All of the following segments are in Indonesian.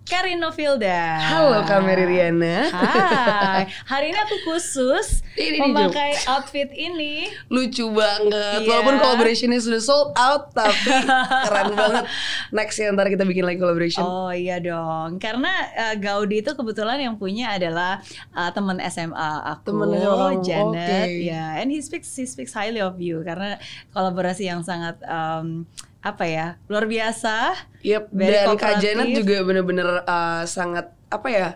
Karin Novilda. Halo Kak Mary Riana. Hai. Hari ini aku khusus memakai outfit ini. Lucu banget. Iya. Walaupun collaborationnya sudah sold out, tapi keren banget. Next ya ntar kita bikin lagi collaboration. Oh iya dong. Karena Gaudi itu kebetulan yang punya adalah teman SMA aku, Temen SMA kamu, Janet. oke. Ya, and he speaks highly of you karena kolaborasi yang sangat apa ya, luar biasa. Yep. Very Dan Kak cooperative. Janet juga bener-bener sangat apa ya,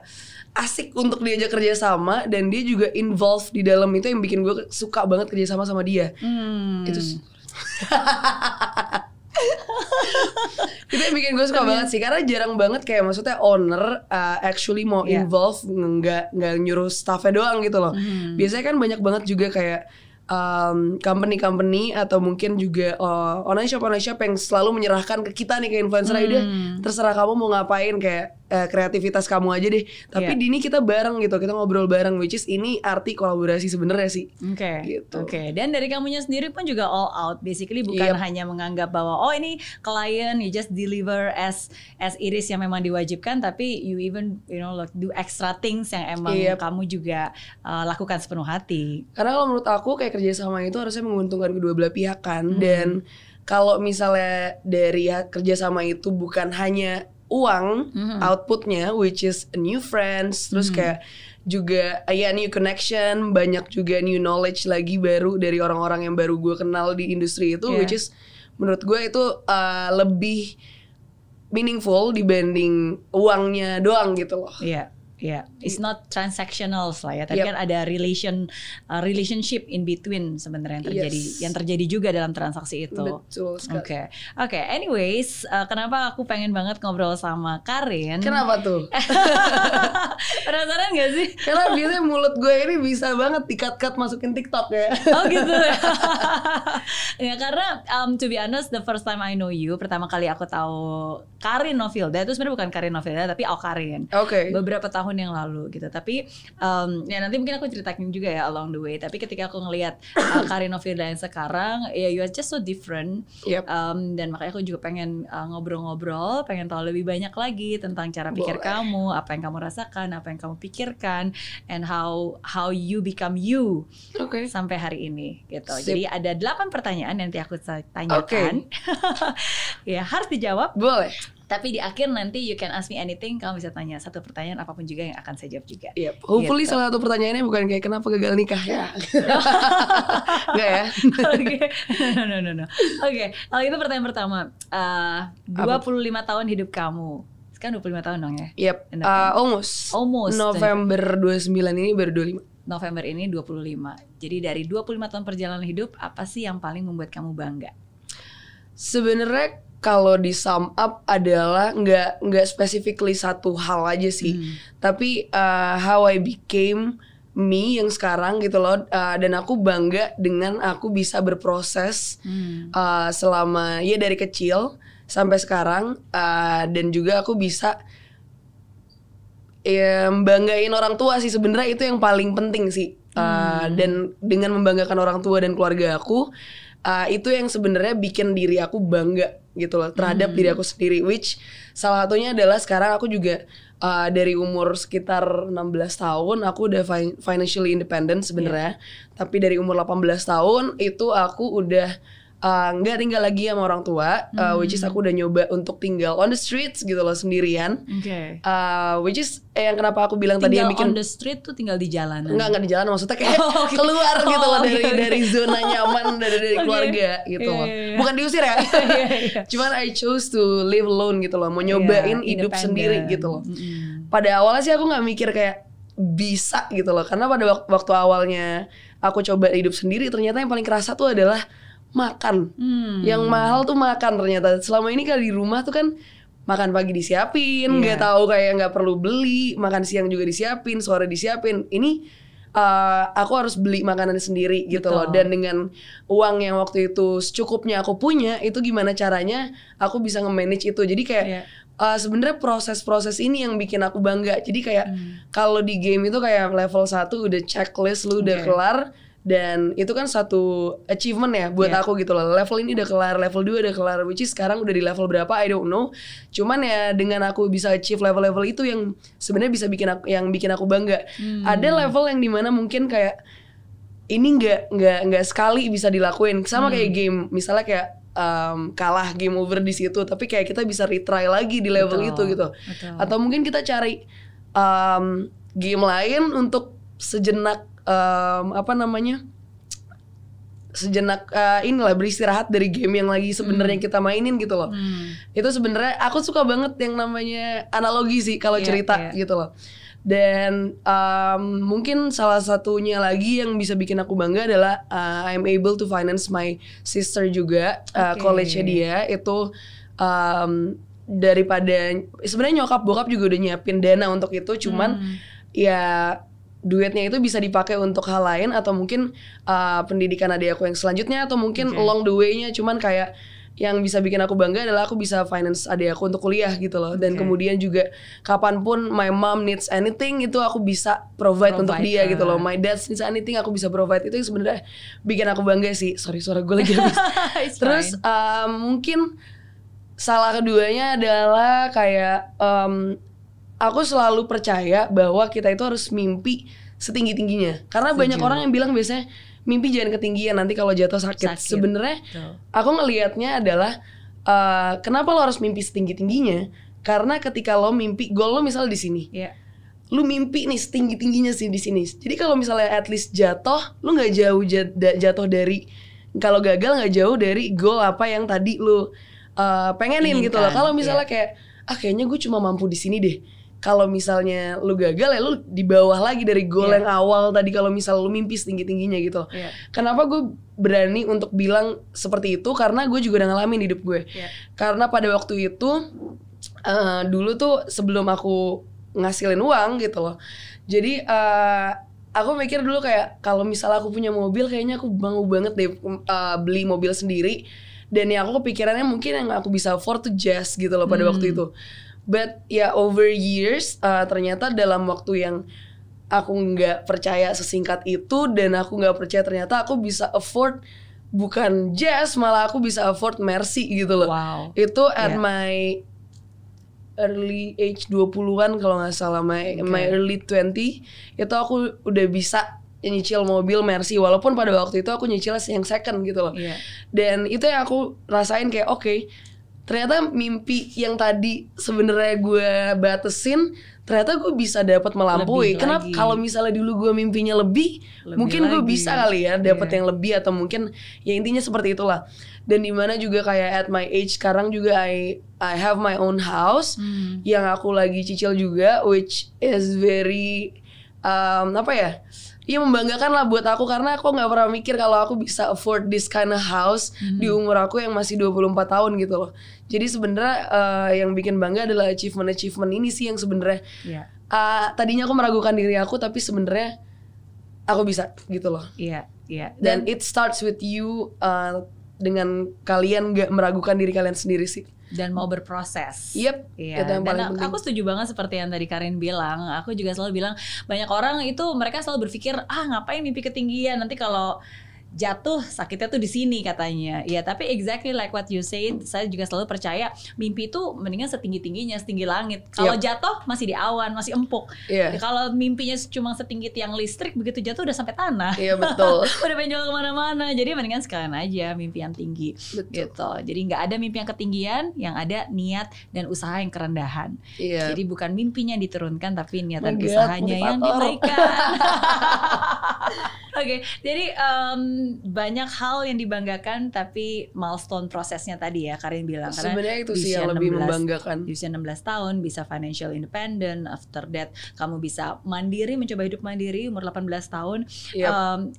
asik untuk diajak kerja sama, dan dia juga involved di dalam itu yang bikin gue suka banget kerja sama dia. Itu itu yang bikin gue suka banget sih, karena jarang banget kayak maksudnya owner actually mau Yeah. involve, nggak nyuruh staffnya doang gitu loh. Biasanya kan banyak banget juga kayak company atau mungkin juga online shop yang selalu menyerahkan ke kita nih, ke influencer, udah terserah kamu mau ngapain, kayak kreativitas kamu aja deh. Tapi Yeah. di ini kita bareng gitu, kita ngobrol bareng, which is ini arti kolaborasi sebenarnya sih. Oke, Gitu. oke. Dan dari kamunya sendiri pun juga all out, basically bukan Yep. hanya menganggap bahwa oh ini klien, you just deliver as it is yang memang diwajibkan, tapi you even like do extra things yang emang Yep. kamu juga lakukan sepenuh hati. Karena kalau menurut aku kayak kerjasama itu harusnya menguntungkan kedua belah pihak kan. Dan kalau misalnya dari kerjasama itu bukan hanya uang outputnya, which is new friends, terus kayak juga new connection, banyak juga new knowledge lagi baru dari orang-orang yang baru gue kenal di industri itu, Yeah. which is menurut gue itu lebih meaningful dibanding uangnya doang gitu loh. Iya. Yeah, it's not transactional lah ya, tapi Yep. kan ada relationship in between sebenarnya yang terjadi juga dalam transaksi itu. Betul sekali. Oke. Anyways, kenapa aku pengen banget ngobrol sama Karin? Kenapa tuh? Penasaran gak sih? Karena biasanya mulut gue ini bisa banget di-cut masukin TikTok ya. Oh gitu ya. Karena to be honest, the first time I know you, pertama kali aku tahu Karin Novilda itu sebenarnya bukan Karin Novilda tapi Karin. Oke. Beberapa tahun yang lalu gitu. Tapi ya nanti mungkin aku ceritain juga ya along the way. Tapi ketika aku ngelihat Karin Novilda yang sekarang, ya you are just so different. Yep. Dan makanya aku juga pengen ngobrol-ngobrol, pengen tahu lebih banyak lagi tentang cara pikir kamu, apa yang kamu rasakan, apa yang kamu pikirkan, and how you become you Oke. sampai hari ini gitu. Sip. Jadi ada 8 pertanyaan yang nanti aku tanyakan. Ya harus dijawab. Boleh. Tapi di akhir nanti you can ask me anything. Kamu bisa tanya satu pertanyaan apapun juga yang akan saya jawab juga. Yep. Hopefully Gitu. salah satu pertanyaannya bukan kayak kenapa gagal nikah ya. Enggak ya? Oke, no. Oke, kalau itu pertanyaan pertama. 25 tahun hidup kamu. Sekarang 25 tahun dong ya? Yep. Almost. November 29 ini baru 25. November ini 25. Jadi dari 25 tahun perjalanan hidup, apa sih yang paling membuat kamu bangga? Sebenarnya kalau di sum up adalah nggak specifically satu hal aja sih, tapi how I became me yang sekarang gitu loh, dan aku bangga dengan aku bisa berproses selama ya dari kecil sampai sekarang, dan juga aku bisa ya banggain orang tua sih, sebenarnya itu yang paling penting sih. Dan dengan membanggakan orang tua dan keluarga aku, itu yang sebenarnya bikin diri aku bangga gitu loh terhadap diri aku sendiri, which salah satunya adalah sekarang aku juga dari umur sekitar 16 tahun aku udah financially independent sebenarnya. Tapi dari umur 18 tahun itu aku udah nggak tinggal lagi sama orang tua, which is aku udah nyoba untuk tinggal on the streets gitu loh sendirian. Oke. Which is yang kenapa aku bilang tadi yang Tinggal bikin on the street tuh tinggal di jalanan. Enggak di jalan, maksudnya kayak keluar gitu loh dari zona nyaman dari keluarga gitu loh. Iya. Bukan diusir ya. Cuman I chose to live alone gitu loh, mau nyobain hidup sendiri gitu loh. Pada awalnya sih aku nggak mikir kayak bisa gitu loh, karena pada waktu awalnya aku coba hidup sendiri, ternyata yang paling kerasa tuh adalah makan. Yang mahal tuh makan ternyata. Selama ini kalau di rumah tuh kan makan pagi disiapin, nggak tahu kayak nggak perlu beli, makan siang juga disiapin, sore disiapin. Ini aku harus beli makanan sendiri gitu loh. Dan dengan uang yang waktu itu secukupnya aku punya, itu gimana caranya aku bisa nge-manage itu. Jadi kayak sebenarnya proses-proses ini yang bikin aku bangga. Jadi kayak kalau di game itu kayak level 1 udah checklist lu udah kelar, Dan itu kan satu achievement ya buat aku gitu loh. Level ini udah kelar, level 2 udah kelar, which is sekarang udah di level berapa I don't know. Cuman ya dengan aku bisa achieve level-level itu yang sebenarnya bisa bikin aku bangga. Ada level yang dimana mungkin kayak ini nggak sekali bisa dilakuin. Sama kayak game, misalnya kayak kalah game over di situ, tapi kayak kita bisa retry lagi di level itu gitu. Atau mungkin kita cari game lain untuk sejenak inilah beristirahat dari game yang lagi sebenarnya kita mainin gitu loh. Itu sebenarnya aku suka banget yang namanya analogi sih kalau cerita gitu loh. Dan mungkin salah satunya lagi yang bisa bikin aku bangga adalah I'm able to finance my sister juga, college-nya dia itu daripada sebenarnya nyokap bokap juga udah nyiapin dana untuk itu, cuman ya duitnya itu bisa dipakai untuk hal lain atau mungkin pendidikan adik aku yang selanjutnya atau mungkin along the way-nya. Cuman kayak yang bisa bikin aku bangga adalah aku bisa finance adik aku untuk kuliah gitu loh. Dan kemudian juga kapanpun my mom needs anything itu aku bisa provide untuk dia gitu loh. My dad needs anything aku bisa provide. Itu yang sebenarnya bikin aku bangga sih. Sorry suara gue lagi habis. Terus mungkin salah keduanya adalah kayak aku selalu percaya bahwa kita itu harus mimpi setinggi-tingginya. Karena banyak orang yang bilang biasanya mimpi jangan ketinggian, nanti kalau jatuh sakit. Sebenarnya aku ngelihatnya adalah kenapa lo harus mimpi setinggi-tingginya? Karena ketika lo mimpi, goal lo misalnya di sini. Lu mimpi nih setinggi-tingginya sih di sini. Jadi kalau misalnya at least jatuh, lu nggak jauh jatuh dari, kalau gagal nggak jauh dari goal apa yang tadi lu pengenin gitu loh. Kalau misalnya kayak kayaknya gue cuma mampu di sini deh. Kalau misalnya lu gagal ya lu di bawah lagi dari goal yang awal tadi. Kalau misal lu mimpi setinggi-tingginya gitu. Kenapa gue berani untuk bilang seperti itu? Karena gue juga udah ngalamin hidup gue. Karena pada waktu itu dulu tuh sebelum aku ngasilin uang gitu loh. Jadi aku mikir dulu kayak kalau misalnya aku punya mobil kayaknya aku mau banget deh beli mobil sendiri. Dan yang aku kepikirannya mungkin yang aku bisa afford tuh jazz gitu loh pada waktu itu. But ya over years ternyata dalam waktu yang aku nggak percaya sesingkat itu dan aku nggak percaya ternyata aku bisa afford bukan jazz, malah aku bisa afford Mercy gitu loh. Itu at my early age 20-an kalau nggak salah, my early 20 itu aku udah bisa nyicil mobil Mercy walaupun pada waktu itu aku nyicil yang second gitu loh. Dan itu yang aku rasain kayak oke, ternyata mimpi yang tadi sebenarnya gue batesin ternyata gue bisa dapat melampaui. Kenapa kalau misalnya dulu gue mimpinya lebih mungkin gue bisa kali ya dapat yang lebih atau mungkin ya intinya seperti itulah. Dan dimana juga kayak at my age sekarang juga I have my own house yang aku lagi cicil juga, which is very membanggakan lah buat aku karena aku nggak pernah mikir kalau aku bisa afford this kind of house di umur aku yang masih 24 tahun gitu loh. Jadi sebenarnya yang bikin bangga adalah achievement ini sih yang sebenarnya tadinya aku meragukan diri aku tapi sebenarnya aku bisa gitu loh. Dan it starts with you dengan kalian nggak meragukan diri kalian sendiri sih. Dan mau berproses. Itu yang paling penting. Aku setuju banget seperti yang tadi Karin bilang. Aku juga selalu bilang banyak orang itu mereka selalu berpikir ngapain mimpi ketinggian, nanti kalau jatuh sakitnya tuh di sini katanya. Ya tapi exactly like what you said, saya juga selalu percaya mimpi itu mendingan setinggi-tingginya, setinggi langit. Kalau jatuh masih di awan, masih empuk. Kalau mimpinya cuma setinggi tiang listrik, begitu jatuh udah sampai tanah. Betul. Udah benjol kemana-mana. Jadi mendingan sekalian aja mimpi yang tinggi. Gitu. Jadi nggak ada mimpi yang ketinggian, yang ada niat dan usaha yang kerendahan. Jadi bukan mimpinya yang diturunkan, tapi niat dan usahanya yang dinaikkan. Jadi banyak hal yang dibanggakan tapi milestone prosesnya tadi ya Karin bilang. Sebenarnya itu sih yang lebih membanggakan. Di usia 16 tahun bisa financial independent, after that kamu bisa mandiri, mencoba hidup mandiri umur 18 tahun.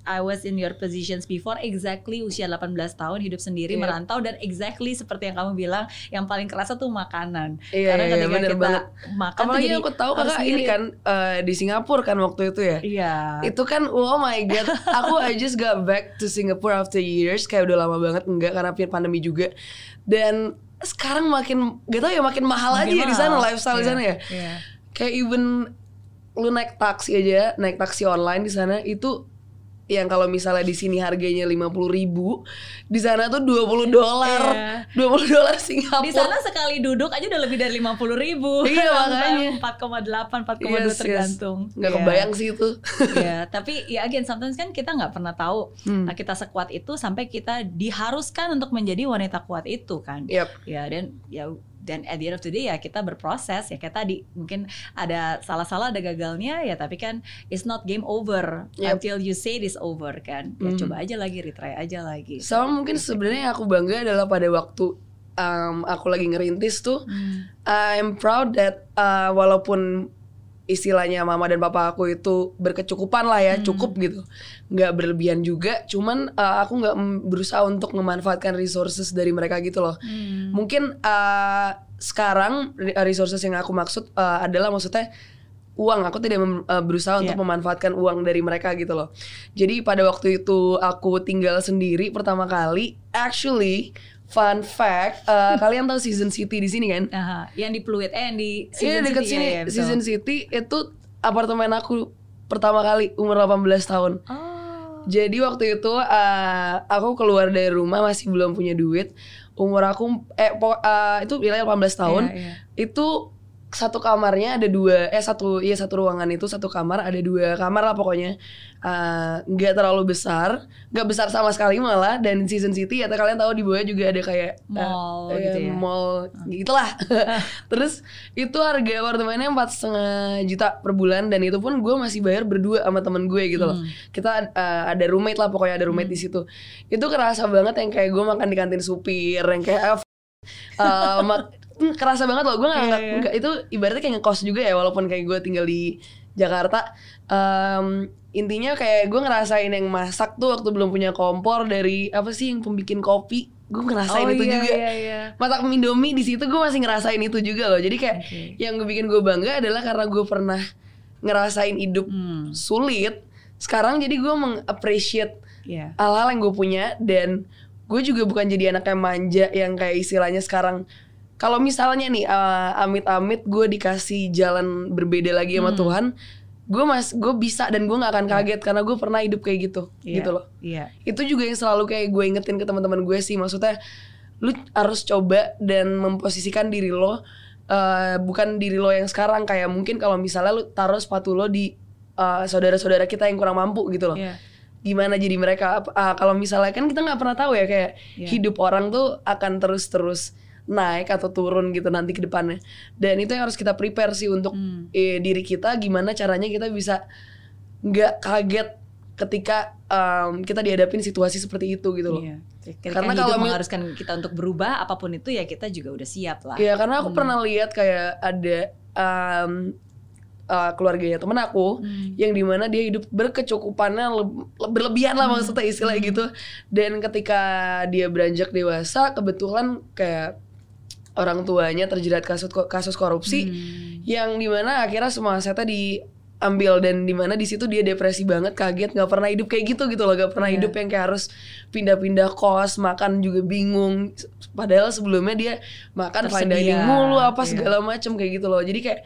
I was in your positions before, exactly usia 18 tahun hidup sendiri, merantau, dan exactly seperti yang kamu bilang yang paling kerasa tuh makanan. Karena ketika kita makan apalagi aku tahu kakak ini kan di Singapura kan waktu itu ya. Itu kan oh my god, aku I just got back to Singapore after years, kayak udah lama banget enggak karena pandemi juga. Dan sekarang makin gak tau ya makin mahal aja ya di sana, lifestyle di sana ya. Kayak even lu naik taksi online di sana itu yang kalau misalnya di sini harganya 50.000, di sana tuh $20, $20 Singapura. Di sana sekali duduk aja udah lebih dari 50.000. Iya makanya 4,8, 4,2 tergantung. Nggak kebayang sih itu. Ya, tapi ya again sometimes kan kita nggak pernah tahu kita sekuat itu sampai kita diharuskan untuk menjadi wanita kuat itu kan. Ya dan at the end of the day ya kita berproses ya kayak tadi mungkin ada salah-salah ada gagalnya ya tapi kan it's not game over until you say it's over kan ya coba aja lagi retry aja lagi. Sama mungkin sebenarnya yang aku bangga adalah pada waktu aku lagi ngerintis tuh I'm proud that walaupun istilahnya mama dan papa aku itu berkecukupan lah ya cukup gitu nggak berlebihan juga cuman aku nggak berusaha untuk memanfaatkan resources dari mereka gitu loh mungkin sekarang resources yang aku maksud adalah maksudnya uang aku tidak berusaha untuk memanfaatkan uang dari mereka gitu loh jadi pada waktu itu aku tinggal sendiri pertama kali actually fun fact, kalian tahu Season City di sini kan? Yang di Pluit, yang di Season dekat City. Sini, ya, Season City itu apartemen aku pertama kali umur 18 tahun. Jadi waktu itu aku keluar dari rumah masih belum punya duit. Umur aku itu wilayah 18 tahun. Itu satu kamarnya ada satu ruangan itu satu kamar ada 2 kamar lah pokoknya nggak terlalu besar nggak besar sama sekali malah dan Season City ya kalian tahu di bawah juga ada kayak mall gitu ya mall gitulah terus itu harga apartemennya 4,5 juta per bulan dan itu pun gue masih bayar berdua sama temen gue gitu loh kita ada roommate lah pokoknya ada roommate di situ itu kerasa banget yang kayak gue makan di kantin supir yang kayak kerasa banget loh gue nggak itu ibaratnya kayak ngekos juga ya walaupun kayak gue tinggal di Jakarta intinya kayak gue ngerasain yang masak tuh waktu belum punya kompor dari apa sih yang pembikin kopi gue ngerasain itu juga masak Indomie di situ gue masih ngerasain itu juga loh jadi kayak yang gue bikin gue bangga adalah karena gue pernah ngerasain hidup sulit sekarang jadi gue meng-appreciate hal-hal yang gue punya dan gue juga bukan jadi anak yang manja yang kayak istilahnya sekarang kalau misalnya nih amit-amit gue dikasih jalan berbeda lagi sama Tuhan, gue bisa dan gue nggak akan kaget karena gue pernah hidup kayak gitu, gitu loh. Itu juga yang selalu kayak gue ingetin ke teman-teman gue sih, maksudnya lu harus coba dan memposisikan diri lo, bukan diri lo yang sekarang kayak mungkin kalau misalnya lu taruh sepatu lo di saudara-saudara kita yang kurang mampu gitu loh. Gimana jadi mereka? Kalau misalnya kan kita nggak pernah tahu ya kayak hidup orang tuh akan terus naik atau turun gitu nanti ke depannya dan itu yang harus kita prepare sih untuk diri kita gimana caranya kita bisa nggak kaget ketika kita dihadapin situasi seperti itu gitu loh karena kalau mengharuskan kita untuk berubah apapun itu ya kita juga udah siap lah ya karena aku pernah lihat kayak ada keluarganya temen aku yang dimana dia hidup berkecukupannya berlebihan lah maksudnya istilah gitu dan ketika dia beranjak dewasa kebetulan kayak orang tuanya terjerat kasus korupsi yang dimana akhirnya semua asetnya diambil dan dimana di situ dia depresi banget kaget nggak pernah hidup kayak gitu loh nggak pernah hidup yang kayak harus pindah-pindah kos makan juga bingung padahal sebelumnya dia makan fine dining mulu apa segala macem kayak gitu loh jadi kayak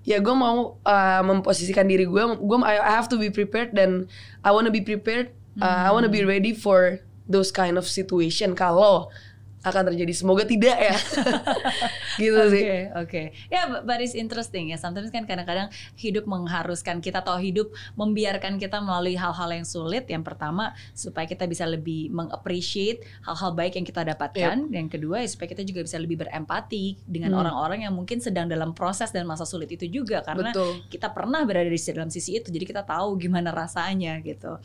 ya gue mau memposisikan diri gue I have to be prepared dan I wanna be prepared I wanna be ready for those kind of situation kalau akan terjadi semoga tidak ya gitu sih. Oke. Ya but it's interesting ya sometimes kan kadang-kadang hidup mengharuskan kita atau hidup membiarkan kita melalui hal-hal yang sulit yang pertama supaya kita bisa lebih meng-appreciate hal-hal baik yang kita dapatkan yang kedua ya, supaya kita juga bisa lebih berempati dengan orang-orang yang mungkin sedang dalam proses dan masa sulit itu juga karena kita pernah berada di dalam sisi itu jadi kita tahu gimana rasanya gitu.